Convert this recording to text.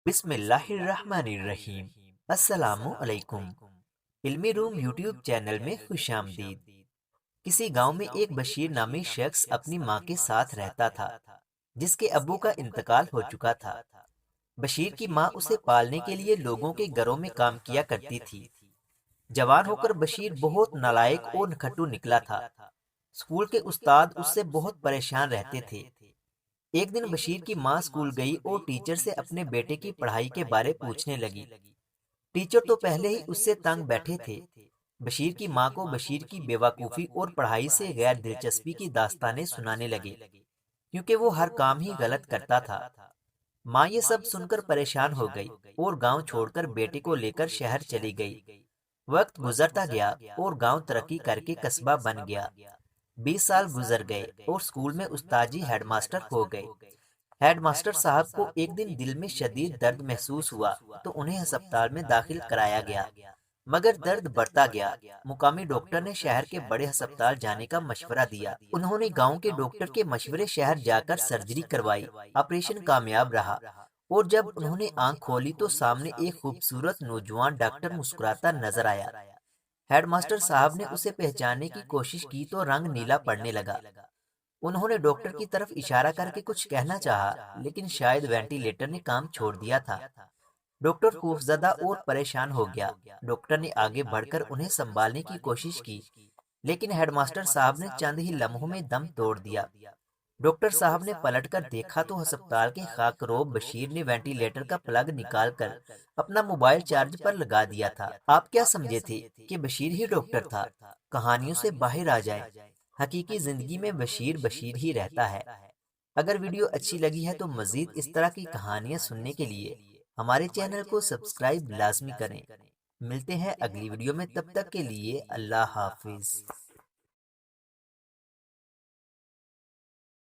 بسم اللہ الرحمن الرحیم۔ السلام علیکم۔ علمی روم یوٹیوب چینل میں خوش آمدید۔ کسی گاؤں میں ایک بشیر نامی شخص اپنی ماں کے ساتھ رہتا تھا جس کے ابو کا انتقال ہو چکا تھا۔ بشیر کی ماں اسے پالنے کے لیے لوگوں کے گھروں میں کام کیا کرتی تھی۔ جوان ہو کر بشیر بہت نالائق اور نکھٹو نکلا تھا۔ اسکول کے استاد اس سے بہت پریشان رہتے تھے۔ ایک دن بشیر کی ماں اسکول گئی اور ٹیچر سے اپنے بیٹے کی پڑھائی کے بارے پوچھنے لگی۔ ٹیچر تو پہلے ہی اس سے تنگ بیٹھے تھے۔ بشیر کی ماں کو بشیر کی بیوقوفی اور پڑھائی سے غیر دلچسپی کی داستانیں سنانے لگے، کیونکہ وہ ہر کام ہی غلط کرتا تھا۔ ماں یہ سب سن کر پریشان ہو گئی اور گاؤں چھوڑ کر بیٹے کو لے کر شہر چلی گئی۔ وقت گزرتا گیا اور گاؤں ترقی کر کے قصبہ بن گیا۔ 20 سال گزر گئے اور اسکول میں استاد جی ہیڈ ماسٹر ہو گئے۔ ہیڈ ماسٹر صاحب کو ایک دن دل میں شدید درد محسوس ہوا تو انہیں ہسپتال میں داخل کرایا گیا، مگر درد بڑھتا گیا۔ مقامی ڈاکٹر نے شہر کے بڑے ہسپتال جانے کا مشورہ دیا۔ انہوں نے گاؤں کے ڈاکٹر کے مشورے شہر جا کر سرجری کروائی۔ آپریشن کامیاب رہا اور جب انہوں نے آنکھ کھولی تو سامنے ایک خوبصورت نوجوان ڈاکٹر مسکراتا نظر آیا۔ ہیڈ ماسٹر صاحب نے اسے پہچاننے کی کوشش کی تو رنگ نیلا پڑنے لگا۔ انہوں نے ڈاکٹر کی طرف اشارہ کر کے کچھ کہنا چاہا، لیکن شاید وینٹیلیٹر نے کام چھوڑ دیا تھا۔ ڈاکٹر خوفزدہ اور پریشان ہو گیا۔ ڈاکٹر نے آگے بڑھ کر انہیں سنبھالنے کی کوشش کی، لیکن ہیڈ ماسٹر صاحب نے چند ہی لمحوں میں دم توڑ دیا۔ ڈاکٹر صاحب نے پلٹ کر دیکھا تو ہسپتال کے خاکروب بشیر نے وینٹیلیٹر کا پلگ نکال کر اپنا موبائل چارج پر لگا دیا تھا۔ آپ کیا سمجھے تھے کہ بشیر ہی ڈاکٹر تھا؟ کہانیوں سے باہر آ جائیں، حقیقی زندگی میں بشیر بشیر ہی رہتا ہے۔ اگر ویڈیو اچھی لگی ہے تو مزید اس طرح کی کہانیاں سننے کے لیے ہمارے چینل کو سبسکرائب لازمی کریں۔ ملتے ہیں اگلی ویڈیو میں، تب تک کے لیے اللہ حافظ۔